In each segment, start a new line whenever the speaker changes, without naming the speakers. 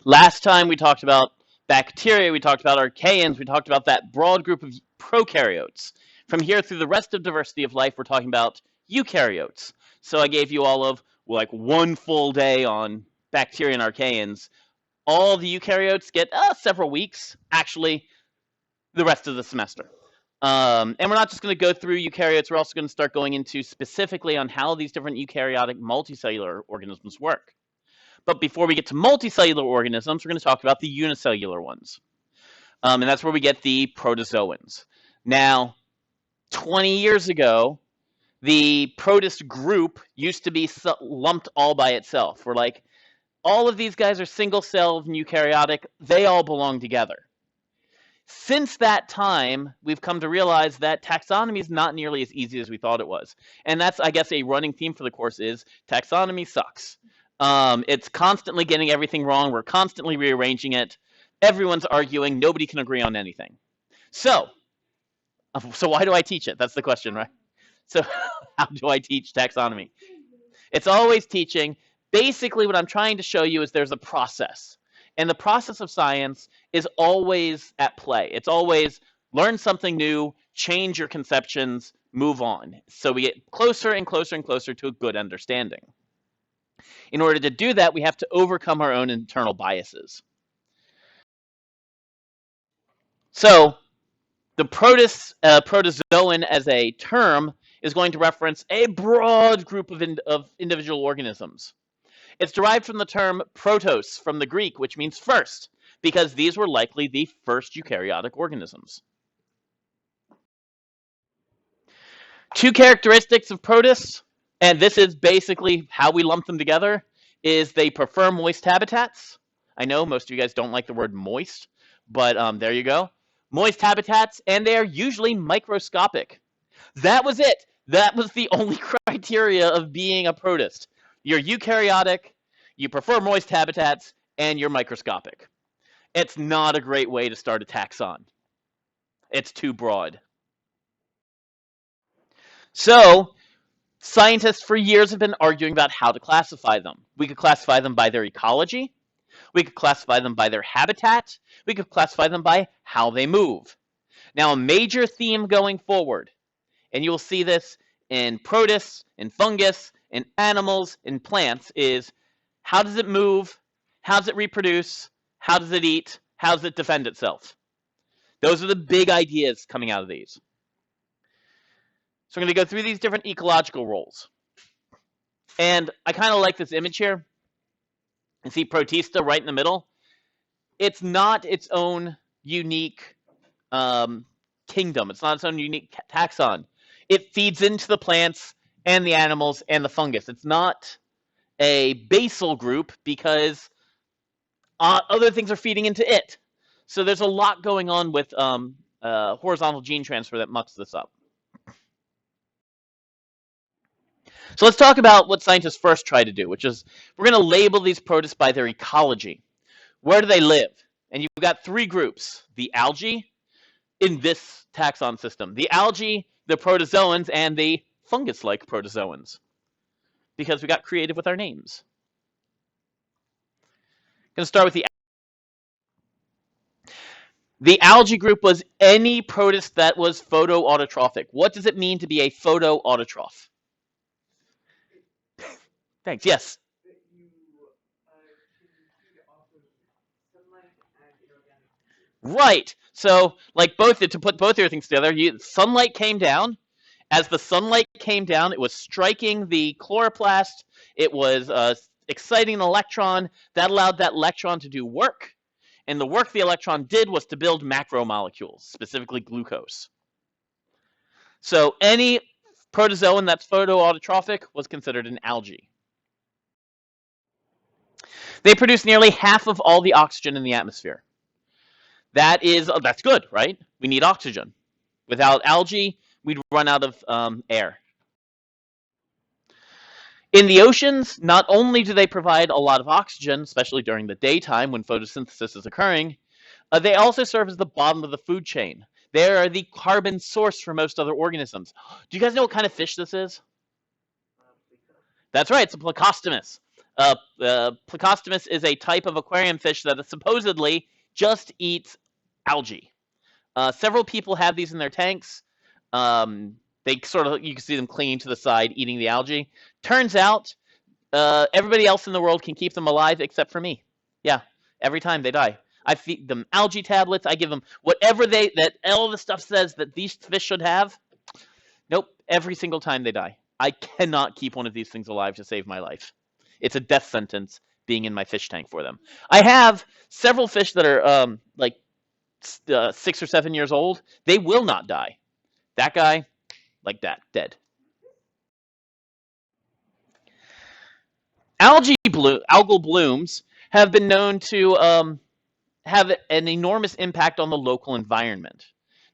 Last time we talked about bacteria, we talked about archaeans, we talked about that broad group of prokaryotes. From here through the rest of diversity of life, we're talking about eukaryotes. So I gave you all of like one full day on bacteria and archaeans. All the eukaryotes get several weeks, actually, the rest of the semester. And we're not just going to go through eukaryotes, we're also going to start going into specifically on how these different eukaryotic multicellular organisms work. But before we get to multicellular organisms, we're going to talk about the unicellular ones. And that's where we get the protozoans. Now, 20 years ago, the protist group used to be lumped all by itself. We're like, all of these guys are single-celled and eukaryotic. They all belong together. Since that time, we've come to realize that taxonomy is not nearly as easy as we thought it was. And that's, I guess, a running theme for the course is taxonomy sucks. It's constantly getting everything wrong. We're constantly rearranging it. Everyone's arguing. Nobody can agree on anything. So why do I teach it? That's the question, right? So how do I teach taxonomy? It's always teaching. Basically, what I'm trying to show you is there's a process. And the process of science is always at play. It's always learn something new, change your conceptions, move on. So we get closer and closer and closer to a good understanding. In order to do that, we have to overcome our own internal biases. So the protozoan as a term is going to reference a broad group of individual organisms. It's derived from the term protos from the Greek, which means first, because these were likely the first eukaryotic organisms. Two characteristics of protists, and this is basically how we lump them together, is they prefer moist habitats. I know most of you guys don't like the word moist, but there you go. Moist habitats, and they are usually microscopic. That was it. That was the only criteria of being a protist. You're eukaryotic, you prefer moist habitats, and you're microscopic. It's not a great way to start a taxon. It's too broad. So, scientists for years have been arguing about how to classify them. We could classify them by their ecology. We could classify them by their habitat. We could classify them by how they move. Now, a major theme going forward, and you will see this in protists, in fungus, in animals, in plants, is how does it move? How does it reproduce? How does it eat? How does it defend itself? Those are the big ideas coming out of these. So I'm going to go through these different ecological roles. And I kind of like this image here. You see Protista right in the middle. It's not its own unique kingdom. It's not its own unique taxon. It feeds into the plants and the animals and the fungus. It's not a basal group because other things are feeding into it. So there's a lot going on with horizontal gene transfer that mucks this up. So let's talk about what scientists first try to do, which is we're going to label these protists by their ecology. Where do they live? And you've got three groups. The algae in this taxon system. The algae, the protozoans, and the fungus-like protozoans. Because we got creative with our names. I'm going to start with the algae group was any protist that was photoautotrophic. What does it mean to be a photoautotroph? Thanks. Yes. Right. So, like to put both your things together, sunlight came down. As the sunlight came down, it was striking the chloroplast. It was exciting an electron. That allowed that electron to do work. And the work the electron did was to build macromolecules, specifically glucose. So any protozoan that's photoautotrophic was considered an algae. They produce nearly half of all the oxygen in the atmosphere. That's good, right? We need oxygen. Without algae, we'd run out of air. In the oceans, not only do they provide a lot of oxygen, especially during the daytime when photosynthesis is occurring, they also serve as the bottom of the food chain. They are the carbon source for most other organisms. Do you guys know what kind of fish this is? That's right, it's a plecostomus. Plecostomus is a type of aquarium fish that supposedly just eats algae. Several people have these in their tanks. They sort of, you can see them clinging to the side, eating the algae. Turns out, everybody else in the world can keep them alive except for me. Yeah, every time they die. I feed them algae tablets. I give them whatever that all the stuff says that these fish should have. Nope, every single time they die. I cannot keep one of these things alive to save my life. It's a death sentence being in my fish tank for them. I have several fish that are like 6 or 7 years old. They will not die. That guy, like that, dead. Algal blooms have been known to have an enormous impact on the local environment.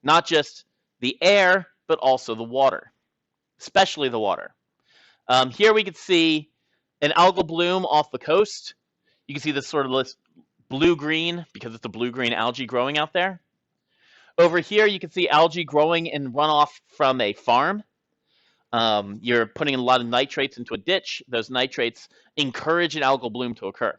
Not just the air, but also the water, especially the water. Here we can see an algal bloom off the coast. You can see this sort of blue-green, because it's a blue-green algae growing out there. Over here, you can see algae growing in runoff from a farm. You're putting a lot of nitrates into a ditch. Those nitrates encourage an algal bloom to occur.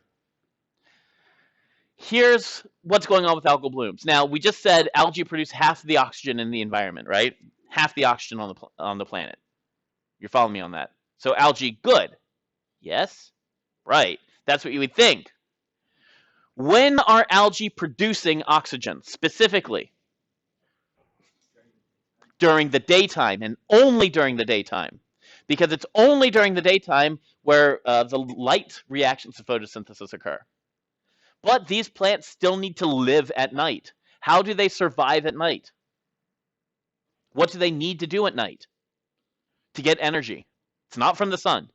Here's what's going on with algal blooms. Now, we just said algae produce half the oxygen in the environment, right? Half the oxygen on the planet. You're following me on that. So algae, good. Yes? Right. That's what you would think. When are algae producing oxygen, specifically? During the daytime, and only during the daytime. Because it's only during the daytime where the light reactions to photosynthesis occur. But these plants still need to live at night. How do they survive at night? What do they need to do at night to get energy? It's not from the sun.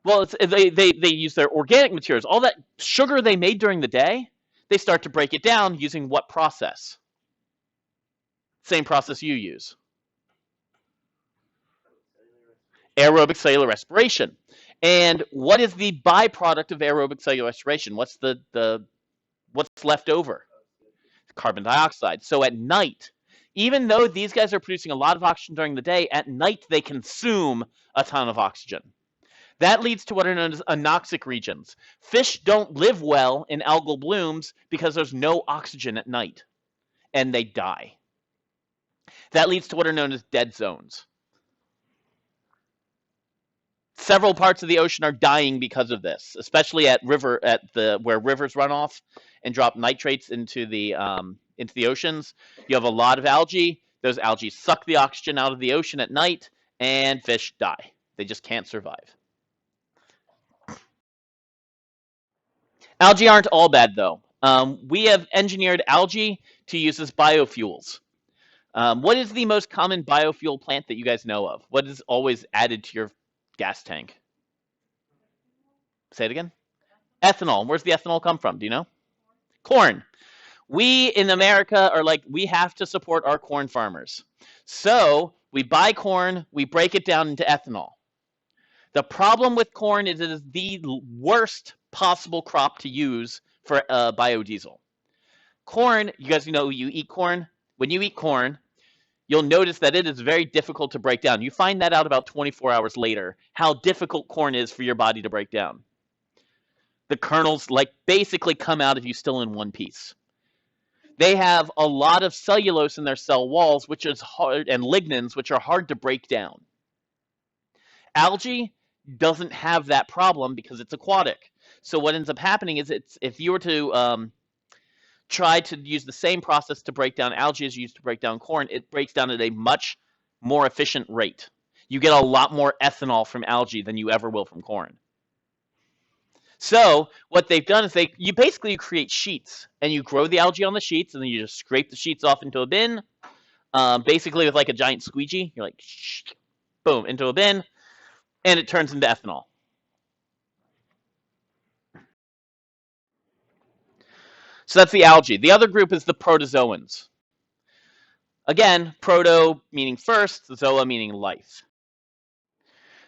Well, they use their organic materials. All that sugar they made during the day, they start to break it down using what process? Same process you use. Aerobic cellular respiration. And what is the byproduct of aerobic cellular respiration? What's what's left over? Carbon dioxide. So at night, even though these guys are producing a lot of oxygen during the day, at night they consume a ton of oxygen. That leads to what are known as anoxic regions. Fish don't live well in algal blooms because there's no oxygen at night, and they die. That leads to what are known as dead zones. Several parts of the ocean are dying because of this, especially where rivers run off and drop nitrates into the oceans. You have a lot of algae. Those algae suck the oxygen out of the ocean at night, and fish die. They just can't survive. Algae aren't all bad, though. We have engineered algae to use as biofuels. What is the most common biofuel plant that you guys know of? What is always added to your gas tank? Say it again. Ethanol. Where's the ethanol come from? Do you know? Corn. We in America are like, we have to support our corn farmers. So we buy corn, we break it down into ethanol. The problem with corn is it is the worst possible crop to use for biodiesel. Corn, you guys know you eat corn. When you eat corn, you'll notice that it is very difficult to break down. You find that out about 24 hours later, how difficult corn is for your body to break down. The kernels basically come out of you still in one piece. They have a lot of cellulose in their cell walls, which is hard, and lignins, which are hard to break down. Algae doesn't have that problem because it's aquatic. So what ends up happening is if you were to try to use the same process to break down algae as you used to break down corn, it breaks down at a much more efficient rate. You get a lot more ethanol from algae than you ever will from corn. So what they've done is you basically create sheets, and you grow the algae on the sheets, and then you just scrape the sheets off into a bin, basically with like a giant squeegee. You're like, boom, into a bin, and it turns into ethanol. So that's the algae. The other group is the protozoans. Again, proto meaning first, zoa meaning life.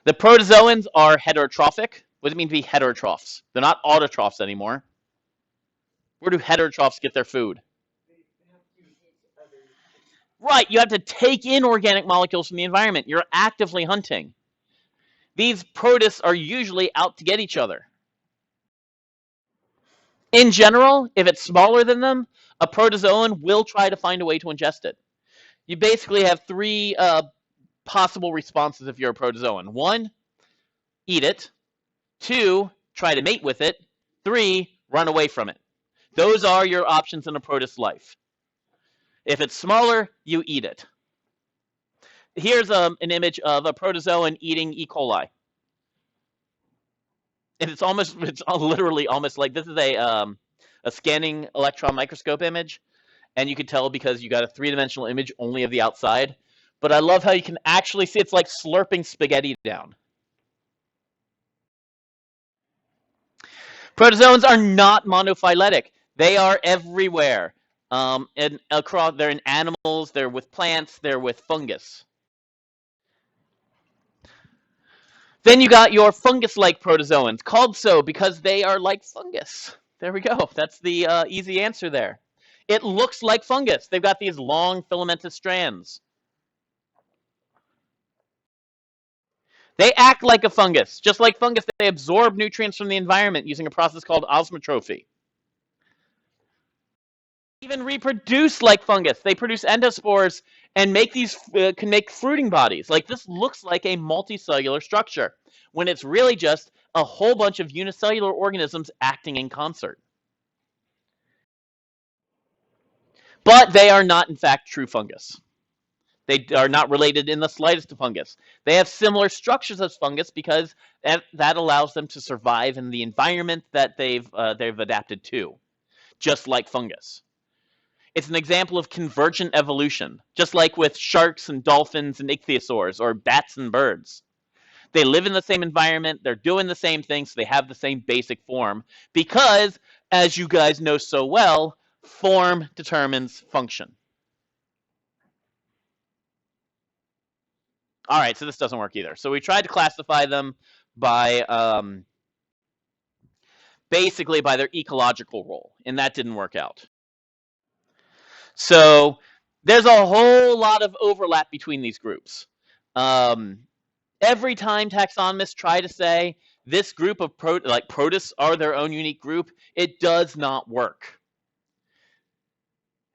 The protozoans are heterotrophic. What does it mean to be heterotrophs? They're not autotrophs anymore. Where do heterotrophs get their food? Right, you have to take in organic molecules from the environment. You're actively hunting. These protists are usually out to get each other. In general, if it's smaller than them, a protozoan will try to find a way to ingest it. You basically have three possible responses if you're a protozoan. One, eat it. Two, try to mate with it. Three, run away from it. Those are your options in a protist life. If it's smaller, you eat it. Here's an image of a protozoan eating E. coli. And it's literally almost like this is a scanning electron microscope image. And you can tell because you got a three-dimensional image only of the outside. But I love how you can actually see it's like slurping spaghetti down. Protozoans are not monophyletic. They are everywhere. And across, they're in animals, they're with plants, they're with fungus. Then you got your fungus-like protozoans, called so because they are like fungus. There we go. That's the easy answer there. It looks like fungus. They've got these long filamentous strands. They act like a fungus. Just like fungus, they absorb nutrients from the environment using a process called osmotrophy. Even reproduce like fungus. They produce endospores and can make fruiting bodies. Like this looks like a multicellular structure when it's really just a whole bunch of unicellular organisms acting in concert. But they are not, in fact, true fungus. They are not related in the slightest to fungus. They have similar structures as fungus because that allows them to survive in the environment that they've adapted to, just like fungus. It's an example of convergent evolution, just like with sharks and dolphins and ichthyosaurs, or bats and birds. They live in the same environment, they're doing the same things, so they have the same basic form, because, as you guys know so well, form determines function. All right, so this doesn't work either. So we tried to classify them by basically by their ecological role, and that didn't work out. So there's a whole lot of overlap between these groups. Every time taxonomists try to say this group of protists are their own unique group, it does not work.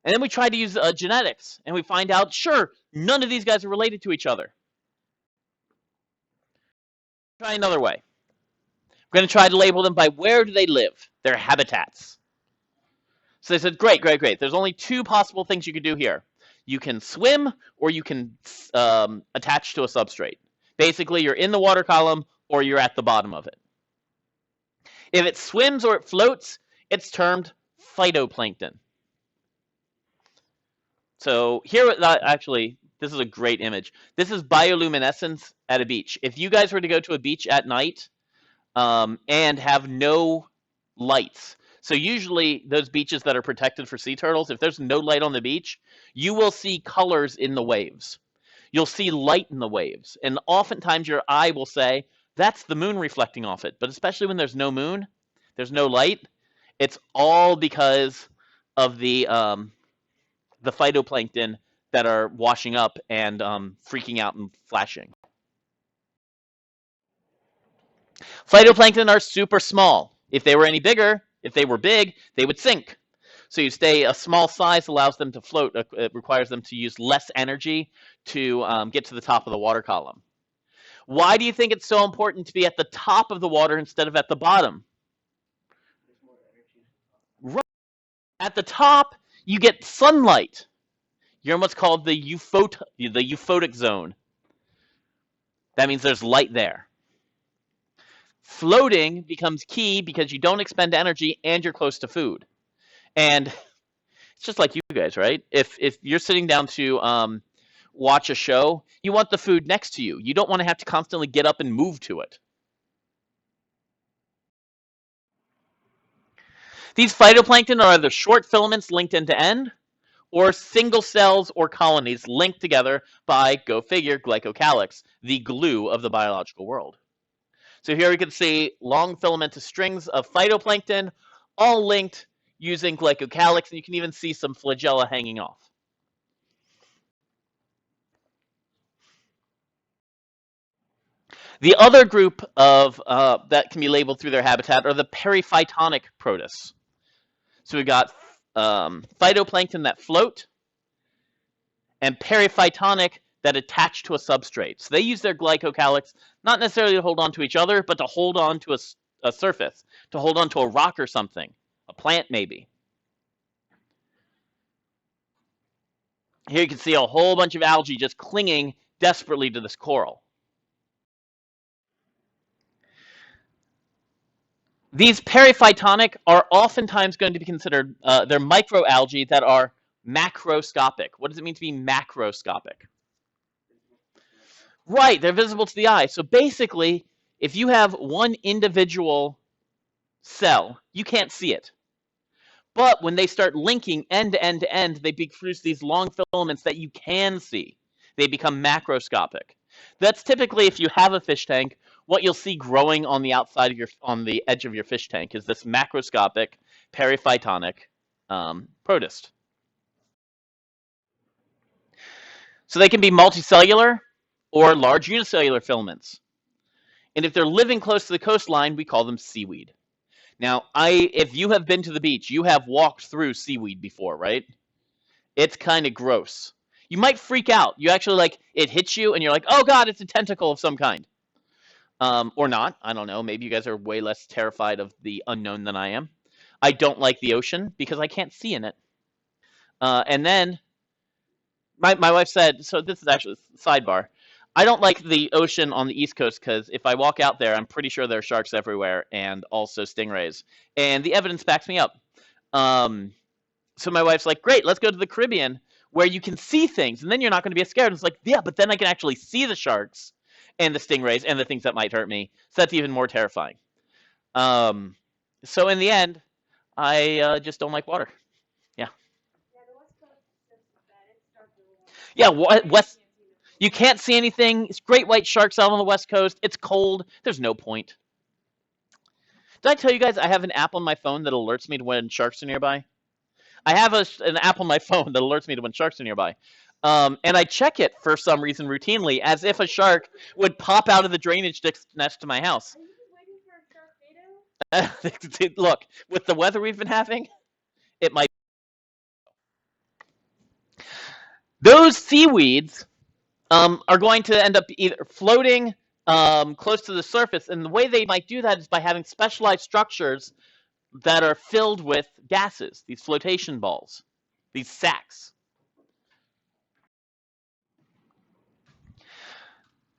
And then we try to use genetics, and we find out, sure, none of these guys are related to each other. Try another way. We're going to try to label them by where do they live, their habitats. So they said, great. There's only two possible things you could do here. You can swim or you can attach to a substrate. Basically, you're in the water column or you're at the bottom of it. If it swims or it floats, it's termed phytoplankton. So here, actually, this is a great image. This is bioluminescence at a beach. If you guys were to go to a beach at night and have no lights, so usually those beaches that are protected for sea turtles, if there's no light on the beach, you will see colors in the waves. You'll see light in the waves. And oftentimes your eye will say, that's the moon reflecting off it. But especially when there's no moon, there's no light, it's all because of the phytoplankton that are washing up and freaking out and flashing. Phytoplankton are super small. If they were any bigger, if they were big, they would sink. So you stay a small size allows them to float. It requires them to use less energy to get to the top of the water column. Why do you think it's so important to be at the top of the water instead of at the bottom? Right. At the top, you get sunlight. You're in what's called the euphotic zone. That means there's light there. Floating becomes key because you don't expend energy and you're close to food. And it's just like you guys, right? If you're sitting down to watch a show, you want the food next to you. You don't want to have to constantly get up and move to it. These phytoplankton are either short filaments linked end to end, or single cells or colonies linked together by, go figure, glycocalyx, the glue of the biological world. So here we can see long filamentous strings of phytoplankton, all linked using glycocalyx, and you can even see some flagella hanging off. The other group of that can be labeled through their habitat are the periphytonic protists. So we've got phytoplankton that float and periphytonic that attach to a substrate. So they use their glycocalyx not necessarily to hold on to each other, but to hold on to a surface, to hold on to a rock or something, a plant maybe. Here you can see a whole bunch of algae just clinging desperately to this coral. These periphytonic are oftentimes going to be considered, they're microalgae that are macroscopic. What does it mean to be macroscopic? Right, they're visible to the eye. So basically, if you have one individual cell, you can't see it. But when they start linking end to end to end, they produce these long filaments that you can see. They become macroscopic. That's typically, if you have a fish tank, what you'll see growing on the outside of on the edge of your fish tank is this macroscopic periphytonic protist. So they can be multicellular or large unicellular filaments. And if they're living close to the coastline, we call them seaweed. Now, if you have been to the beach, you have walked through seaweed before, right? It's kind of gross. You might freak out. You actually, it hits you, and you're like, oh god, it's a tentacle of some kind. Or not. I don't know. Maybe you guys are way less terrified of the unknown than I am. I don't like the ocean because I can't see in it. And then, my wife said, so this is actually a sidebar. I don't like the ocean on the East Coast because if I walk out there, I'm pretty sure there are sharks everywhere and also stingrays. And the evidence backs me up. So my wife's like, great, let's go to the Caribbean where you can see things and then you're not going to be scared. It's like, yeah, but then I can actually see the sharks and the stingrays and the things that might hurt me. So that's even more terrifying. So in the end, I just don't like water. Yeah. Yeah, West. You can't see anything. It's great white sharks out on the West Coast. It's cold. There's no point. Did I tell you guys I have an app on my phone that alerts me to when sharks are nearby? I have an app on my phone that alerts me to when sharks are nearby. And I check it for some reason routinely as if a shark would pop out of the drainage ditch next to my house. Are you just waiting for a sharknado? Look, with the weather we've been having, it might. Those seaweeds are going to end up either floating close to the surface, and the way they might do that is by having specialized structures that are filled with gases, these flotation balls, these sacs.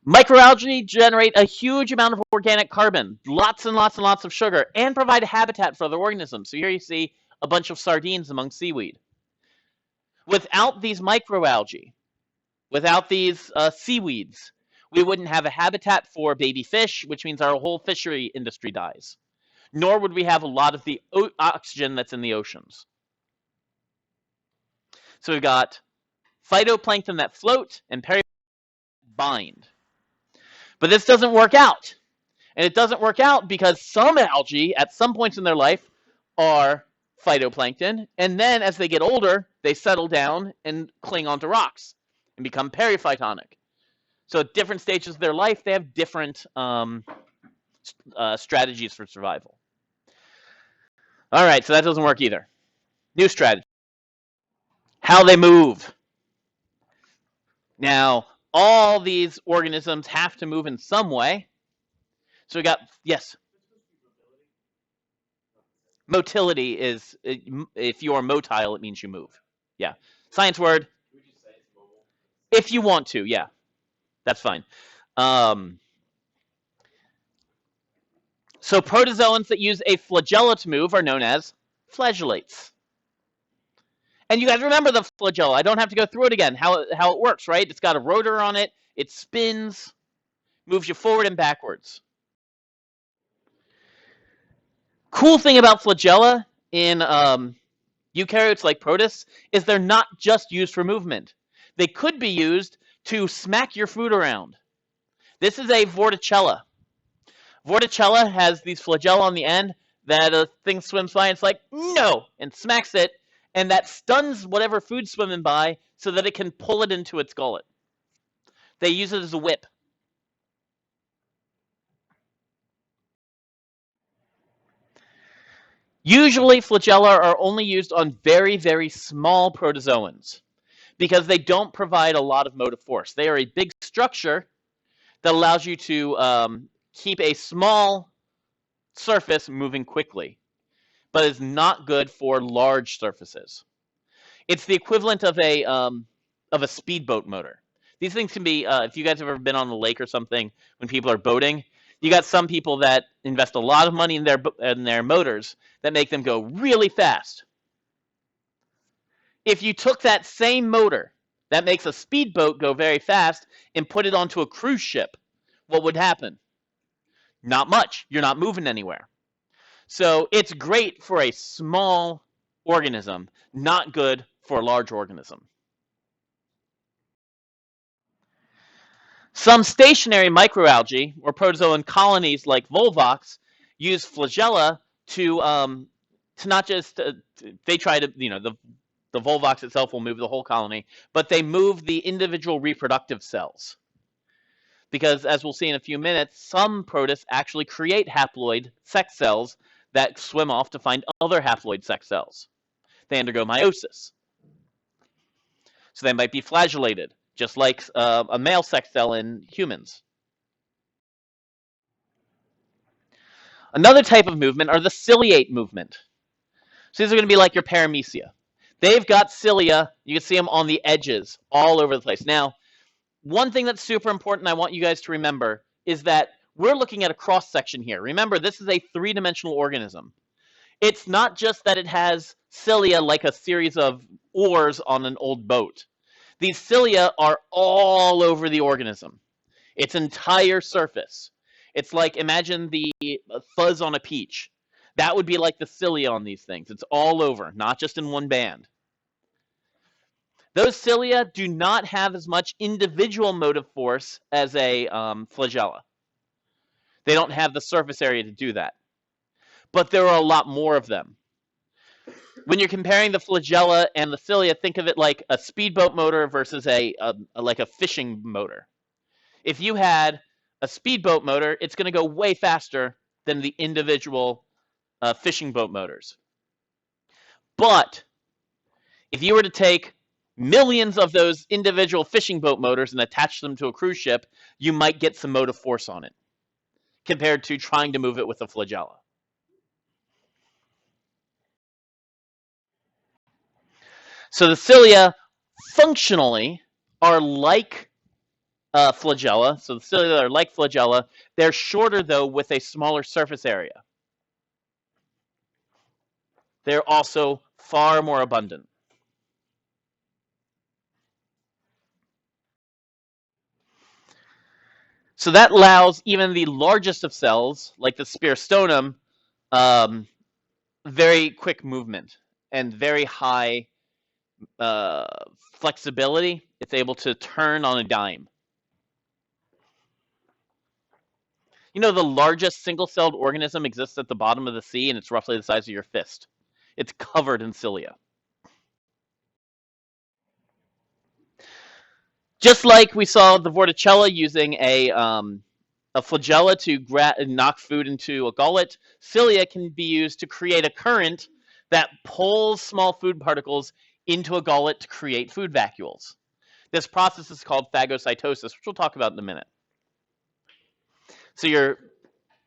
Microalgae generate a huge amount of organic carbon, lots and lots and lots of sugar, and provide a habitat for other organisms. So here you see a bunch of sardines among seaweed. Without these microalgae, without these seaweeds, we wouldn't have a habitat for baby fish, which means our whole fishery industry dies. Nor would we have a lot of the oxygen that's in the oceans. So we've got phytoplankton that float and periphyton that bind. But this doesn't work out. And it doesn't work out because some algae at some points in their life are phytoplankton, and then as they get older, they settle down and cling onto rocks and become periphytonic. So at different stages of their life, they have different strategies for survival. All right, so that doesn't work either. New strategy. How they move. Now, all these organisms have to move in some way. So we got, yes? Motility is, if you are motile, it means you move. Yeah. Science word. If you want to, yeah. That's fine. So protozoans that use a flagella to move are known as flagellates. And you guys remember the flagella. I don't have to go through it again, how it works, right? It's got a rotor on it. It spins, moves you forward and backwards. Cool thing about flagella in eukaryotes like protists is they're not just used for movement. They could be used to smack your food around. This is a vorticella. Vorticella has these flagella on the end that a thing swims by and it's like, no, and smacks it, and that stuns whatever food's swimming by so that it can pull it into its gullet. They use it as a whip. Usually, flagella are only used on very, very small protozoans because they don't provide a lot of motive force. They are a big structure that allows you to keep a small surface moving quickly, but is not good for large surfaces. It's the equivalent of a speedboat motor. These things can be, if you guys have ever been on a lake or something when people are boating, you got some people that invest a lot of money in their motors that make them go really fast. If you took that same motor that makes a speedboat go very fast and put it onto a cruise ship, what would happen? Not much. You're not moving anywhere. So it's great for a small organism, not good for a large organism. Some stationary microalgae or protozoan colonies like Volvox use flagella to not just they try to the Volvox itself will move the whole colony, but they move the individual reproductive cells. Because as we'll see in a few minutes, some protists actually create haploid sex cells that swim off to find other haploid sex cells. They undergo meiosis. So they might be flagellated, just like a male sex cell in humans. Another type of movement are the ciliate movement. So these are going to be like your paramecia. They've got cilia. You can see them on the edges all over the place. Now, one thing that's super important I want you guys to remember is that we're looking at a cross section here. Remember, this is a three-dimensional organism. It's not just that it has cilia like a series of oars on an old boat. These cilia are all over the organism, its entire surface. It's like, imagine the fuzz on a peach. That would be like the cilia on these things. It's all over, not just in one band. Those cilia do not have as much individual motive force as a flagella. They don't have the surface area to do that. But there are a lot more of them. When you're comparing the flagella and the cilia, think of it like a speedboat motor versus like a fishing motor. If you had a speedboat motor, it's going to go way faster than the individual fishing boat motors. But if you were to take millions of those individual fishing boat motors and attach them to a cruise ship, you might get some motive force on it compared to trying to move it with a flagella. So the cilia functionally are like flagella. So the cilia are like flagella. They're shorter, though, with a smaller surface area. They're also far more abundant. So that allows even the largest of cells, like the spirostonum, very quick movement and very high flexibility. It's able to turn on a dime. You know, the largest single-celled organism exists at the bottom of the sea, and it's roughly the size of your fist. It's covered in cilia. Just like we saw the Vorticella using a flagella to knock food into a gullet, cilia can be used to create a current that pulls small food particles into a gullet to create food vacuoles. This process is called phagocytosis, which we'll talk about in a minute. So you're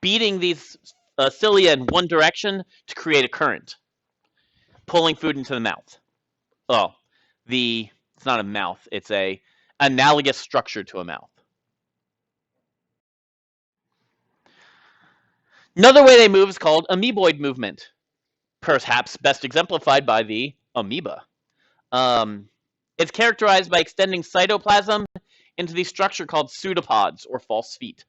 beating these cilia in one direction to create a current, pulling food into the mouth. Oh, it's not a mouth, it's a analogous structure to a mouth. Another way they move is called amoeboid movement, perhaps best exemplified by the amoeba. It's characterized by extending cytoplasm into the structure called pseudopods, or false feet.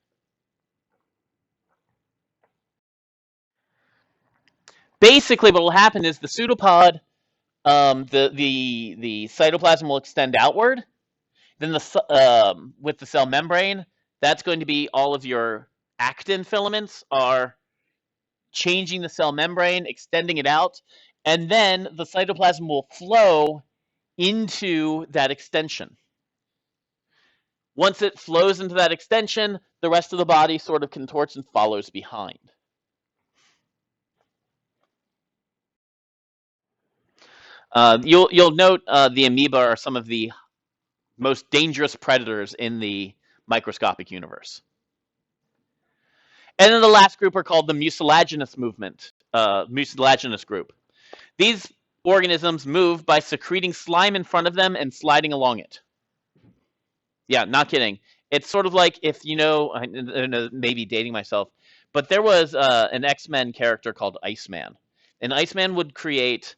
Basically, what will happen is the pseudopod, the cytoplasm will extend outward. Then with the cell membrane, that's going to be all of your actin filaments are changing the cell membrane, extending it out, and then the cytoplasm will flow into that extension. Once it flows into that extension, the rest of the body sort of contorts and follows behind. You'll note the amoeba are some of the most dangerous predators in the microscopic universe. And then the last group are called the mucilaginous group. These organisms move by secreting slime in front of them and sliding along it. Yeah, not kidding. It's sort of like if you know, I know maybe dating myself, but there was an X-Men character called Iceman. And Iceman would create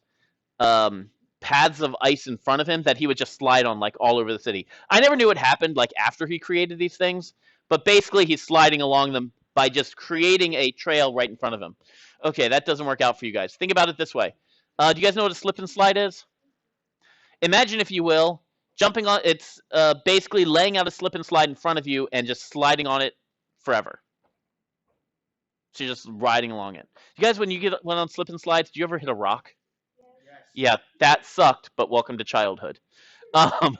paths of ice in front of him that he would just slide on like all over the city. I never knew what happened like after he created these things, but basically he's sliding along them by just creating a trail right in front of him. Okay, that doesn't work out for you guys. Think about it this way. Do you guys know what a slip and slide is? Imagine, if you will, jumping on. It's basically laying out a slip and slide in front of you and just sliding on it forever. So you're just riding along it. You guys, when you went on slip and slides, do you ever hit a rock? Yeah, that sucked, but welcome to childhood. Um,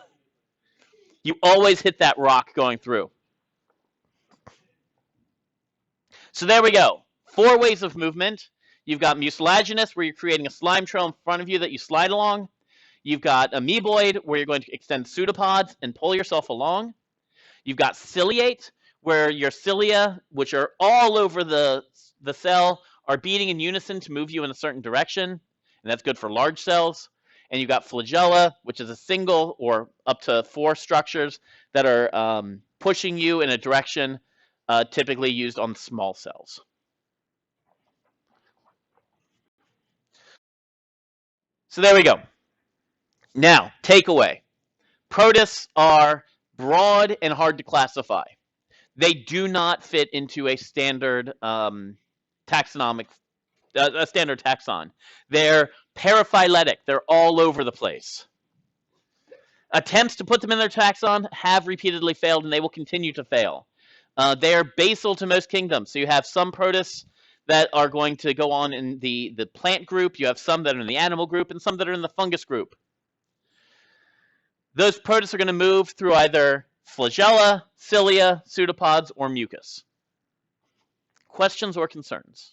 you always hit that rock going through. So there we go. 4 ways of movement. You've got mucilaginous, where you're creating a slime trail in front of you that you slide along. You've got amoeboid, where you're going to extend pseudopods and pull yourself along. You've got ciliate, where your cilia, which are all over the cell, are beating in unison to move you in a certain direction, and that's good for large cells. And you've got flagella, which is a single or up to 4 structures that are pushing you in a direction typically used on small cells. So there we go. Now, takeaway. Protists are broad and hard to classify. They do not fit into a standard taxonomic, a standard taxon. They're paraphyletic. They're all over the place. Attempts to put them in their taxon have repeatedly failed, and they will continue to fail. They're basal to most kingdoms. So you have some protists that are going to go on in the plant group. You have some that are in the animal group, and some that are in the fungus group. Those protists are going to move through either flagella, cilia, pseudopods, or mucus. Questions or concerns?